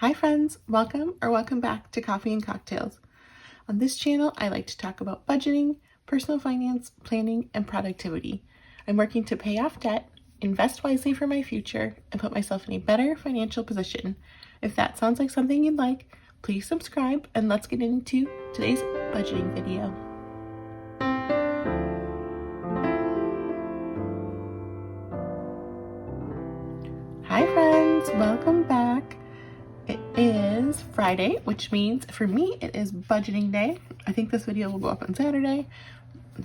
Hi friends, welcome back to Coffee and Cocktails. On this channel, I like to talk about budgeting, personal finance, planning, and productivity. I'm working to pay off debt, invest wisely for my future, and put myself in a better financial position. If that sounds like something you'd like, please subscribe and let's get into today's budgeting video. Hi friends, welcome back. It is Friday, which means for me it is budgeting day. I think this video will go up on Saturday,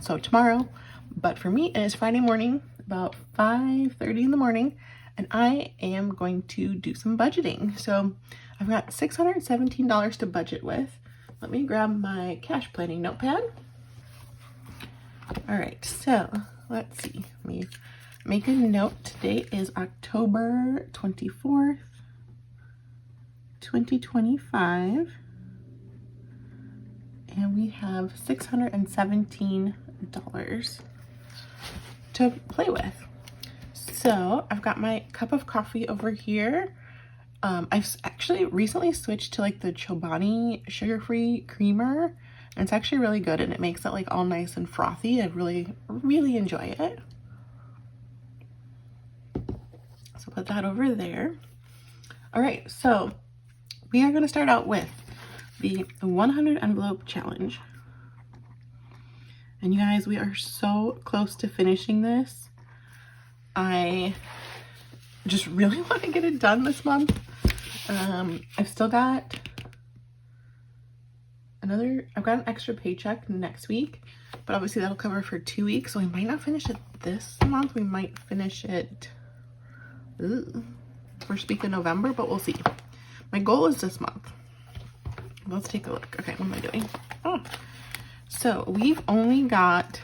so tomorrow, but for me it is Friday morning, about 5:30 in the morning, and I am going to do some budgeting. So I've got $617 to budget with. Let me grab my cash planning notepad. All right, so let's see. Let me make a note. Today is October 24th, 2025, and we have $617 to play with. So I've got my cup of coffee over here. I've actually recently switched to like the Chobani sugar-free creamer, and it's actually really good, and it makes it like all nice and frothy. I really enjoy it. So put that over there. All right, so we are going to start out with the 100 envelope challenge. And you guys, we are so close to finishing this. I just really want to get it done this month. I've still got I've got an extra paycheck next week, but obviously that'll cover for 2 weeks. So we might not finish it this month. We might finish it first week of November, but we'll see. My goal is this month. Let's take a look. Okay, what am I doing? Oh, so we've only got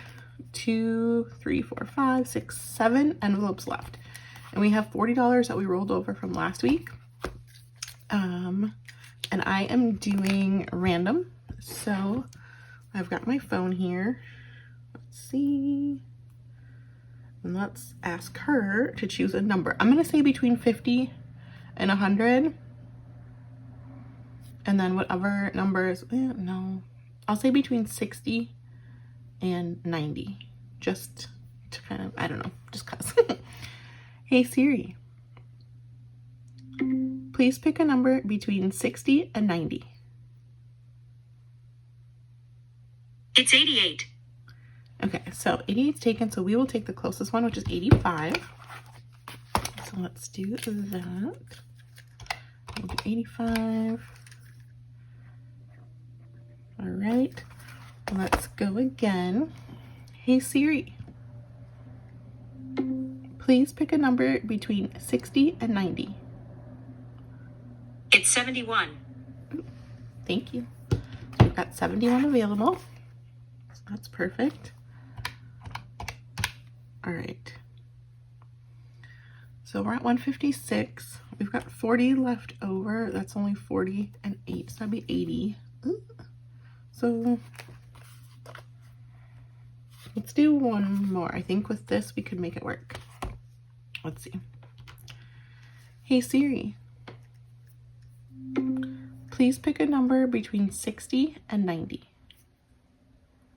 2, 3, 4, 5, 6, 7 envelopes left. And we have $40 that we rolled over from last week. And I am doing random. So I've got my phone here. Let's see. And let's ask her to choose a number. I'm going to say between 50 and 100. And then whatever numbers, no, I'll say between 60 and 90, just to kind of, I don't know, just cause. Hey Siri, please pick a number between 60 and 90. It's 88. Okay, so 88 is taken, so we will take the closest one, which is 85. So let's do that. We'll do 85. All right, let's go again. Hey Siri, please pick a number between 60 and 90. It's 71. Thank you. We've got 71 available. So that's perfect. All right. So we're at 156. We've got 40 left over. That's only 40 and 8, so that'd be 80. Ooh. So let's do one more. I think with this we could make it work. Let's see. Hey Siri, please pick a number between 60 and 90.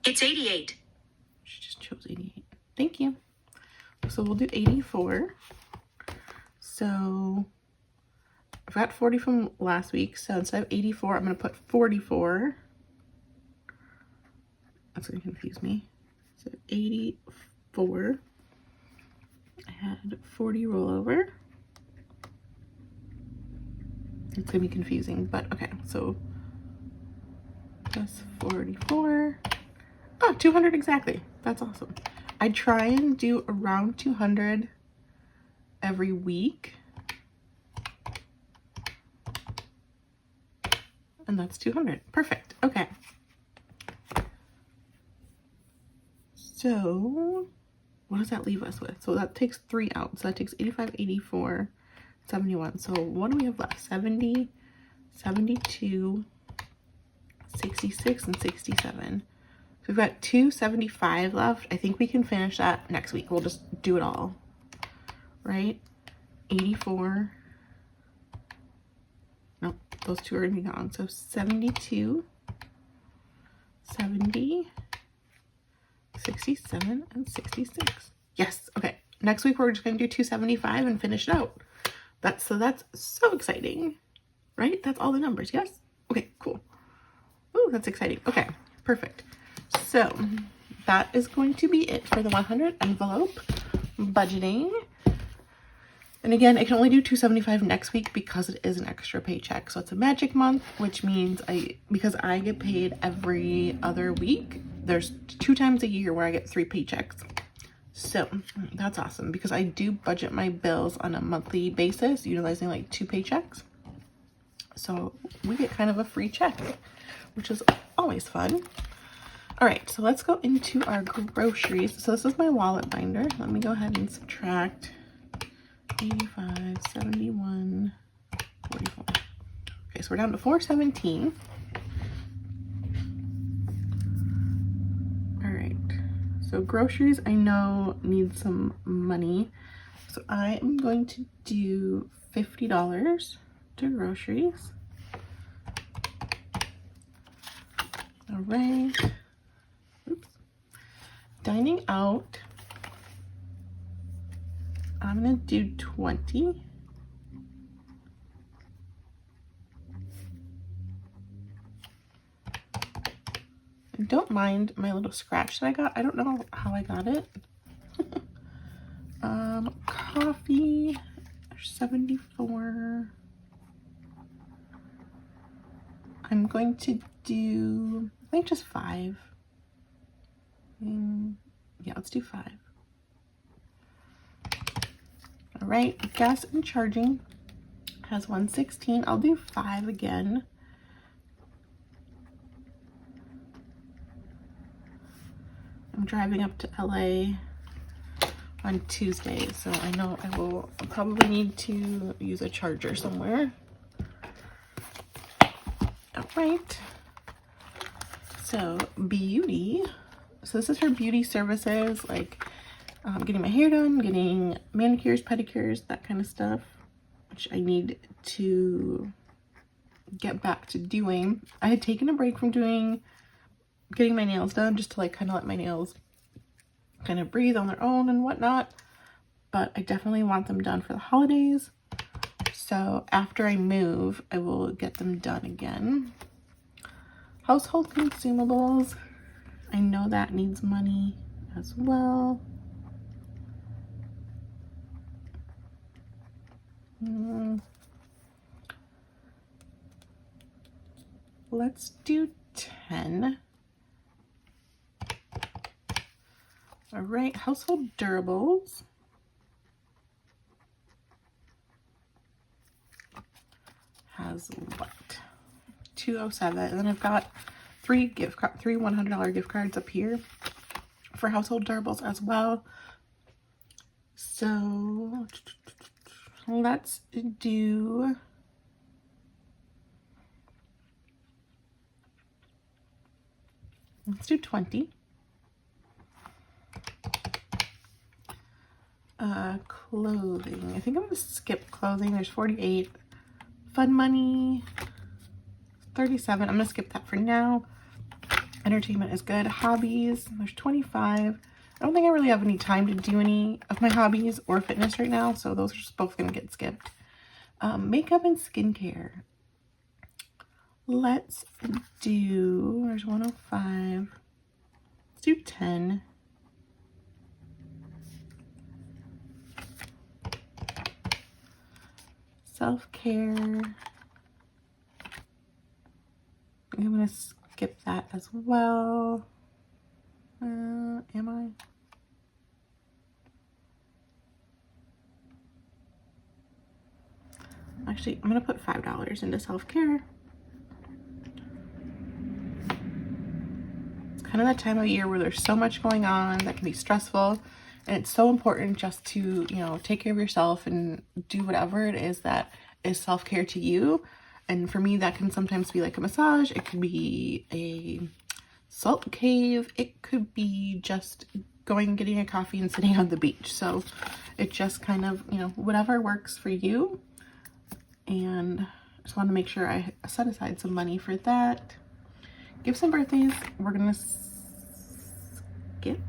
It's 88. She just chose 88. Thank you. So we'll do 84. So I've got 40 from last week. So instead of 84, I'm going to put 44. That's going to confuse me. So 84. I had 40 rollover. It's going to be confusing, but okay. So plus 44. Oh, 200 exactly. That's awesome. I try and do around 200 every week. And that's 200. Perfect. Okay. So what does that leave us with? So that takes 3 out. So that takes 85, 84, 71. So what do we have left? 70, 72, 66, and 67. So we've got 275 left. I think we can finish that next week. We'll just do it all, right? 84. Nope, those two are gonna be gone. So 72, 70, 67, and 66. Yes, okay. Next week we're just gonna do 275 and finish it out. That's so exciting, right? That's all the numbers, yes? Okay, cool. Ooh, that's exciting. Okay, perfect. So that is going to be it for the 100 envelope budgeting. And again, I can only do 275 next week because it is an extra paycheck. So it's a magic month, which means because I get paid every other week, there's 2 times a year where I get 3 paychecks. So that's awesome because I do budget my bills on a monthly basis, utilizing like 2 paychecks. So we get kind of a free check, which is always fun. All right, so let's go into our groceries. So this is my wallet binder. Let me go ahead and subtract 85, 71, 44. Okay, so we're down to 417. All right, so groceries I know need some money. So I am going to do $50 to groceries. All right. Oops. Dining out, I'm gonna do 20. And don't mind my little scratch that I got. I don't know how I got it. Coffee, 74. I'm going to do, I think just 5. Yeah, let's do 5. All right, gas and charging has 116. I'll do 5 again. I'm driving up to LA on Tuesday, so I know I will probably need to use a charger somewhere. All right, so beauty. So this is for beauty services, like getting my hair done, getting manicures, pedicures, that kind of stuff, which I need to get back to doing. I had taken a break from getting my nails done just to like kind of let my nails kind of breathe on their own and whatnot, but I definitely want them done for the holidays. So after I move, I will get them done again. Household consumables, I know that needs money as well. Let's do 10. All right, household durables. Has what? 207. And then I've got 3 $100 gift cards up here for household durables as well. So let's do let's do 20. Clothing. I think I'm gonna skip clothing. There's 48. Fun money, 37. I'm gonna skip that for now. Entertainment is good. Hobbies, there's 25. I don't think I really have any time to do any of my hobbies or fitness right now, so those are just both gonna get skipped. Makeup and skincare. Let's do, there's 105. Let's do 10. Self-care. I'm gonna skip that as well. Am I? Actually, I'm gonna put $5 into self-care. It's kind of that time of year where there's so much going on that can be stressful, and it's so important just to, you know, take care of yourself and do whatever it is that is self-care to you. And for me, that can sometimes be like a massage. It could be a salt cave. It could be just going and getting a coffee and sitting on the beach. So it just kind of, you know, whatever works for you. And Just want to make sure I set aside some money for that. Gifts and birthdays, we're gonna skip.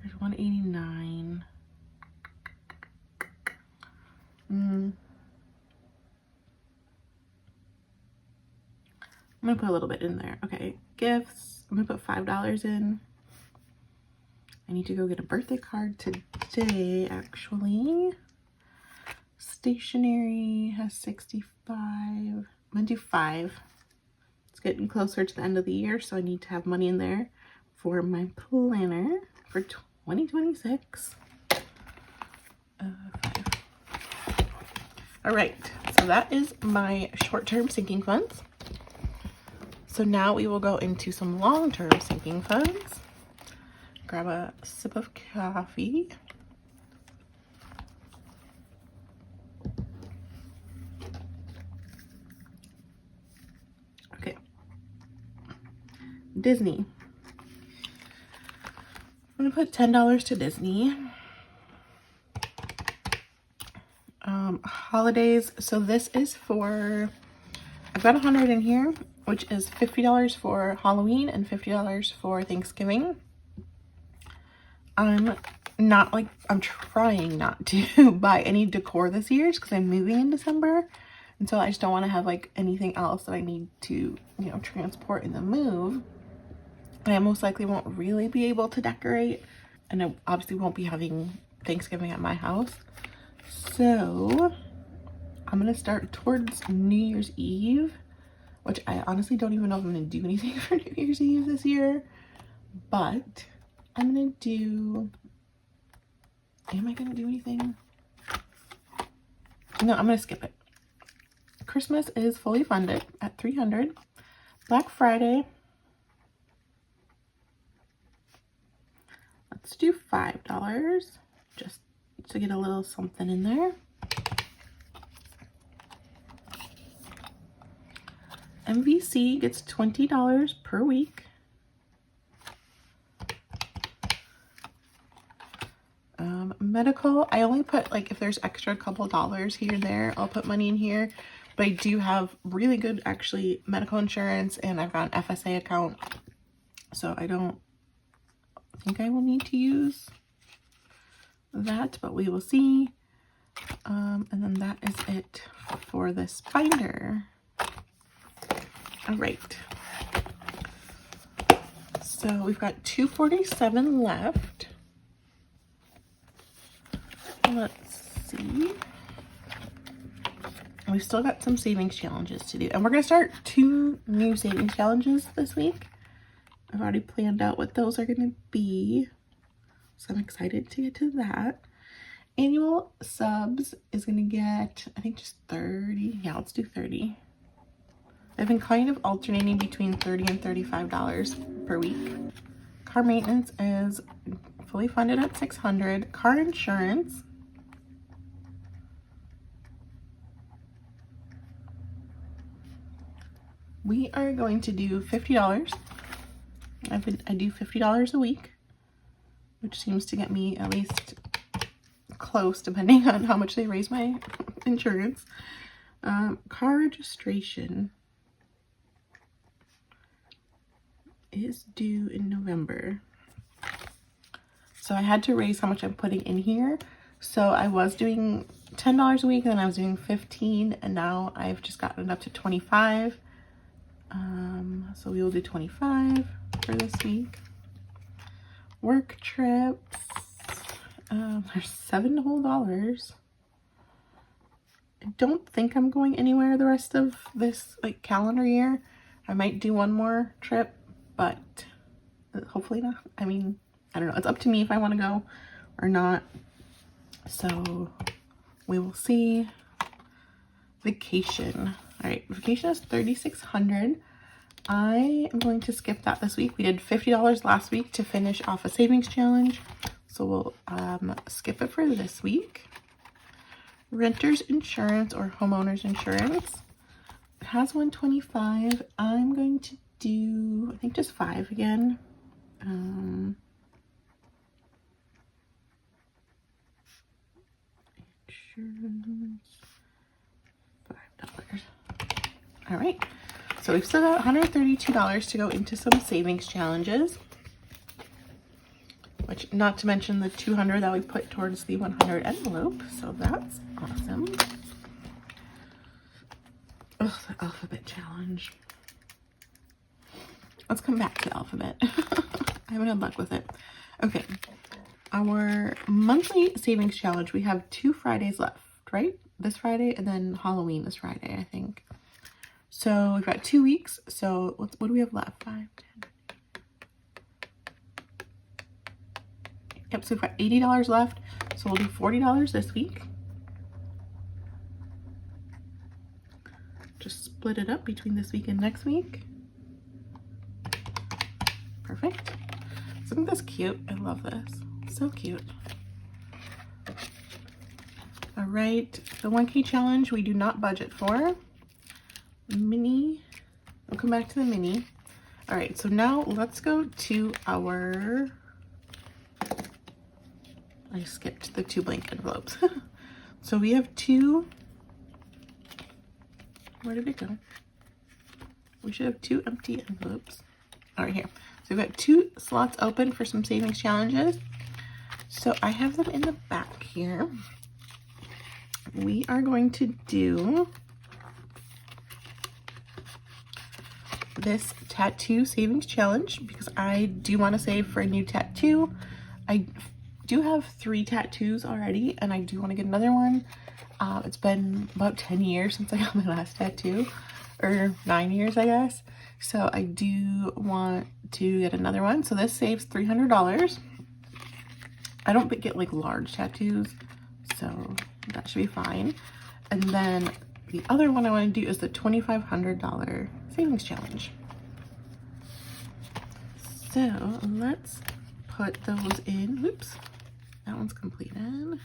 There's 189. I'm gonna put a little bit in there. Okay, gifts, I'm gonna put $5 in. I need to go get a birthday card today, actually. Stationery has 65. I'm gonna do 5. It's getting closer to the end of the year, so I need to have money in there for my planner for 2026. 5. All right, so that is my short-term sinking funds. So now we will go into some long-term sinking funds. Grab a sip of coffee. Okay. Disney. I'm gonna put $10 to Disney. Holidays. So this is for, I've got 100 in here, which is $50 for Halloween and $50 for Thanksgiving. I'm trying not to buy any decor this year because I'm moving in December. And so I just don't want to have like anything else that I need to, transport in the move. And I most likely won't really be able to decorate. And I obviously won't be having Thanksgiving at my house. So I'm going to start towards New Year's Eve, which I honestly don't even know if I'm going to do anything for New Year's Eve this year. But I'm going to do, am I going to do anything? No, I'm going to skip it. Christmas is fully funded at $300. Black Friday, let's do $5 just to get a little something in there. MVC gets $20 per week. Medical, I only put like if there's extra couple dollars here and there, I'll put money in here. But I do have really good actually medical insurance, and I've got an FSA account, so I don't think I will need to use that, but we will see. And then that is it for this binder. All right, so we've got $247 left. Let's see. We've still got some savings challenges to do, and we're gonna start 2 new savings challenges this week. I've already planned out what those are gonna be, so I'm excited to get to that. Annual subs is gonna get, I think, just 30. Yeah, let's do 30. I've been kind of alternating between $30 and $35 per week. Car maintenance is fully funded at $600. Car insurance, we are going to do $50. I do $50 a week, which seems to get me at least close, depending on how much they raise my insurance. Car registration is due in November. So I had to raise how much I'm putting in here. So I was doing $10 a week, and then I was doing $15, and now I've just gotten it up to $25. So we will do $25 for this week. Work trips, there's $7 whole. I don't think I'm going anywhere the rest of this like calendar year. I might do one more trip, but hopefully not. I mean, I don't know. It's up to me if I want to go or not. So we will see. Vacation. All right, vacation is $3,600. I am going to skip that this week. We did $50 last week to finish off a savings challenge, so we'll skip it for this week. Renter's insurance or homeowner's insurance, it has $125. I'm going to do, I think, just 5 again. Insurance. All right, so we've still got $132 to go into some savings challenges, which not to mention the $200 that we put towards the 100 envelope. So that's awesome. Oh, the alphabet challenge. Let's come back to the alphabet. I haven't had luck with it. Okay, our monthly savings challenge, we have 2 Fridays left, right? This Friday and then Halloween this Friday, I think. So we've got 2 weeks. So what do we have left? 5, 10. Yep, so we've got $80 left. So we'll do $40 this week. Just split it up between this week and next week. Perfect. Isn't this cute? I love this. So cute. All right, the 1K challenge we do not budget for. Mini. We'll come back to the mini. All right, so now let's go to our... I skipped the 2 blank envelopes. So we have 2... Where did it go? We should have 2 empty envelopes. All right, here. So we've got 2 slots open for some savings challenges. So I have them in the back here. We are going to do this tattoo savings challenge because I do want to save for a new tattoo. I do have 3 tattoos already and I do want to get another one. It's been about 10 years since I got my last tattoo, or 9 years, I guess. So I do want to get another one. So this saves $300. I don't get like large tattoos, so that should be fine. And then the other one I want to do is the $2,500 savings challenge. So let's put those in. Oops, that one's completed.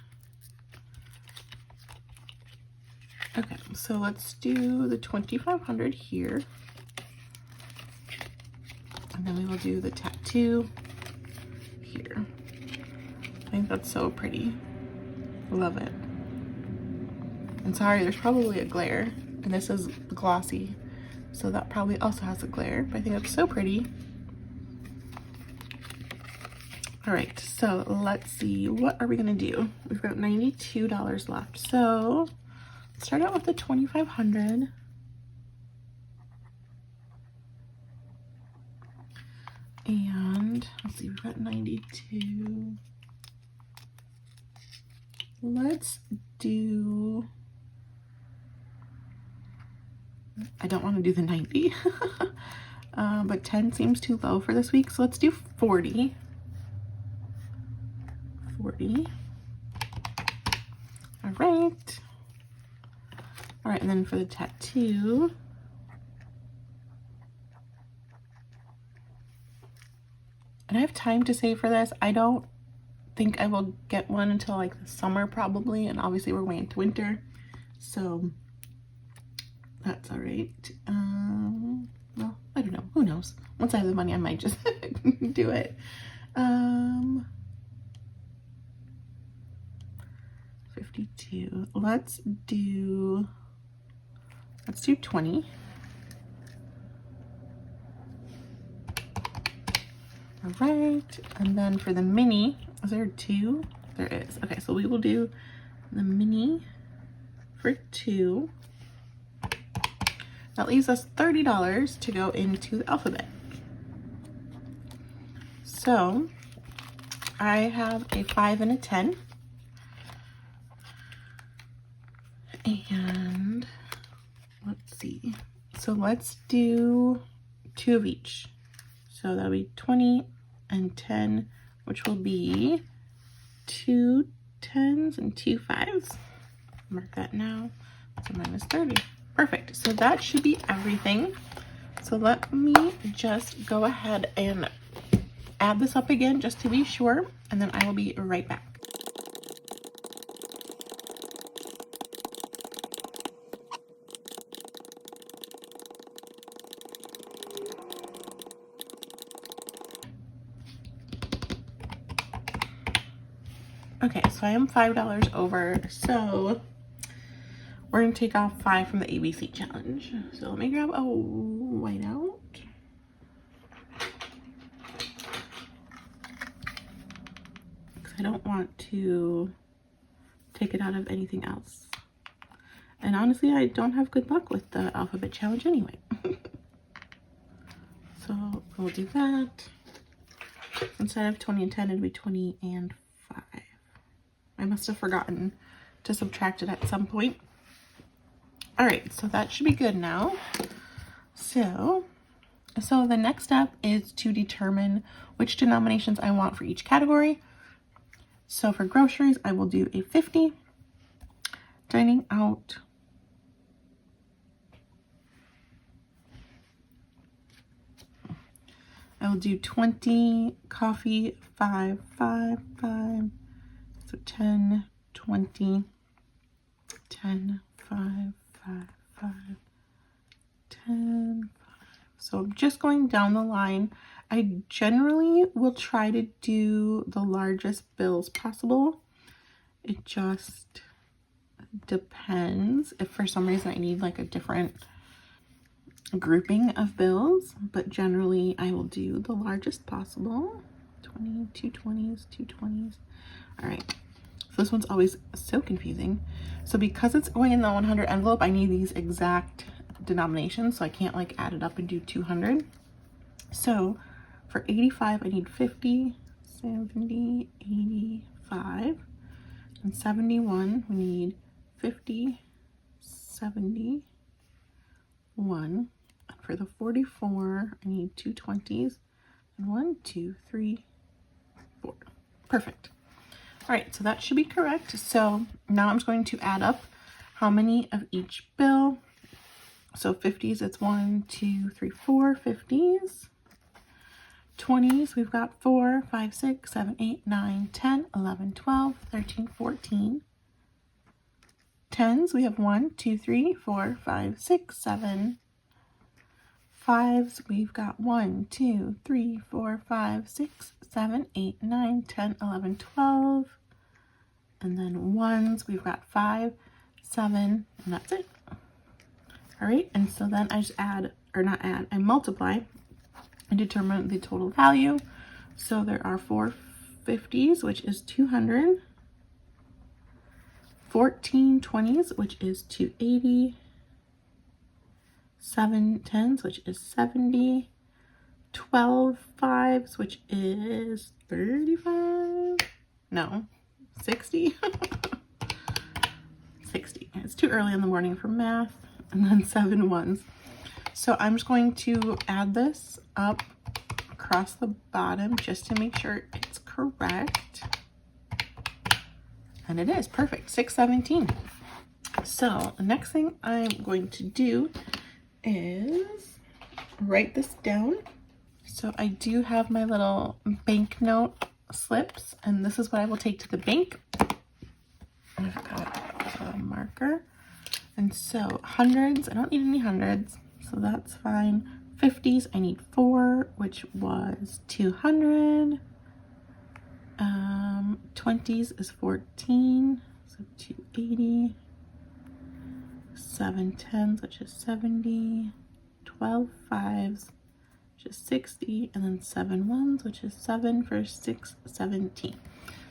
Okay, so let's do the 2,500 here. And then we will do the tattoo here. I think that's so pretty. Love it. And sorry, there's probably a glare. And this is glossy, so that probably also has a glare. But I think it's so pretty. All right, so let's see. What are we gonna do? We've got $92 left. So let's start out with the 2,500. And let's see, we've got 92. Let's do, I don't want to do the 90, but 10 seems too low for this week. So let's do 40. 40. All right. All right, and then for the tattoo, and I have time to save for this. I don't think I will get one until like the summer probably, and obviously we're going into winter, so that's all right. Well, I don't know, who knows? Once I have the money I might just do it. 52. Let's do 20. All right, and then for the mini, is there 2? There is. Okay, so we will do the mini for 2. That leaves us $30 to go into the alphabet. So I have a 5 and a 10. And let's see. So let's do 2 of each. So that'll be 20 and 10, which will be 2 10s and 2 5s. Mark that now. So minus 30. Perfect. So that should be everything. So let me just go ahead and add this up again just to be sure, and then I will be right back. Okay, so I am $5 over. So we're going to take off 5 from the ABC challenge. So let me grab a whiteout. Because I don't want to take it out of anything else. And honestly, I don't have good luck with the alphabet challenge anyway. So we'll do that. Instead of 20 and 10, it'd be 20 and 5. I must have forgotten to subtract it at some point. All right, so that should be good now. So the next step is to determine which denominations I want for each category. So for groceries, I will do a 50. Dining out, I will do 20. Coffee, 5, 5, 5. So 10, 20, 10, 5, 5, 5, 10, 5. So I'm just going down the line. I generally will try to do the largest bills possible. It just depends if for some reason I need like a different grouping of bills, but generally I will do the largest possible. 20, 2 20s, 2 20s. All right, so this one's always so confusing. So because it's going in the 100 envelope, I need these exact denominations, so I can't like add it up and do 200. So for 85, I need 50, 70, 85, and 71, we need 50, 71. And for the 44, I need 2 20s, and 1, 2, 3, 4. Perfect. All right, so that should be correct. So now I'm just going to add up how many of each bill. So 50s, it's 1, 2, 3, 4 50s. 20s, we've got 4, 5, 6, 7, 8, 9, 10, 11, 12, 13, 14. 10s, we have 1, 2, 3, 4, 5, 6, 7. 5s, we've got 1, 2, 3, 4, 5, 6, 7, 8, 9, 10, 11, 12. And then 1s, we've got 5, 7, and that's it. All right, and so then I just add, or not add, I multiply and determine the total value. So there are 4 50s, which is 200. 14 20s, which is 280. 7 10s, which is 70. 12 5s, which is 35. No, 60. 60. It's too early in the morning for math. And then 7 1s. So I'm just going to add this up across the bottom just to make sure it's correct. And it is perfect, 617. So the next thing I'm going to do is write this down. So I do have my little banknote slips, and this is what I will take to the bank. I've got a marker. And so hundreds, I don't need any hundreds, so that's fine. 50s, I need 4, which was 200. 20s is 14, so 280. 7 10s, which is 70. 12 5s, which is 60, and then 7 1s, which is 7 for 617.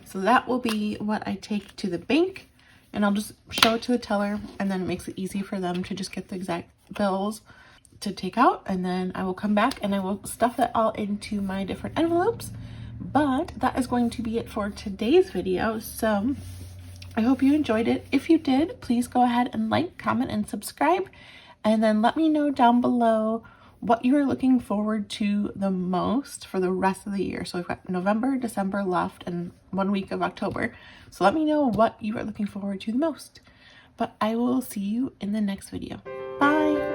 So that will be what I take to the bank, and I'll just show it to the teller, and then it makes it easy for them to just get the exact bills to take out, and then I will come back and I will stuff that all into my different envelopes. But that is going to be it for today's video. So I hope you enjoyed it. If you did, please go ahead and like, comment, and subscribe, and then let me know down below what you are looking forward to the most for the rest of the year. So we've got November, December left, and 1 week of October. So let me know what you are looking forward to the most. But I will see you in the next video. Bye!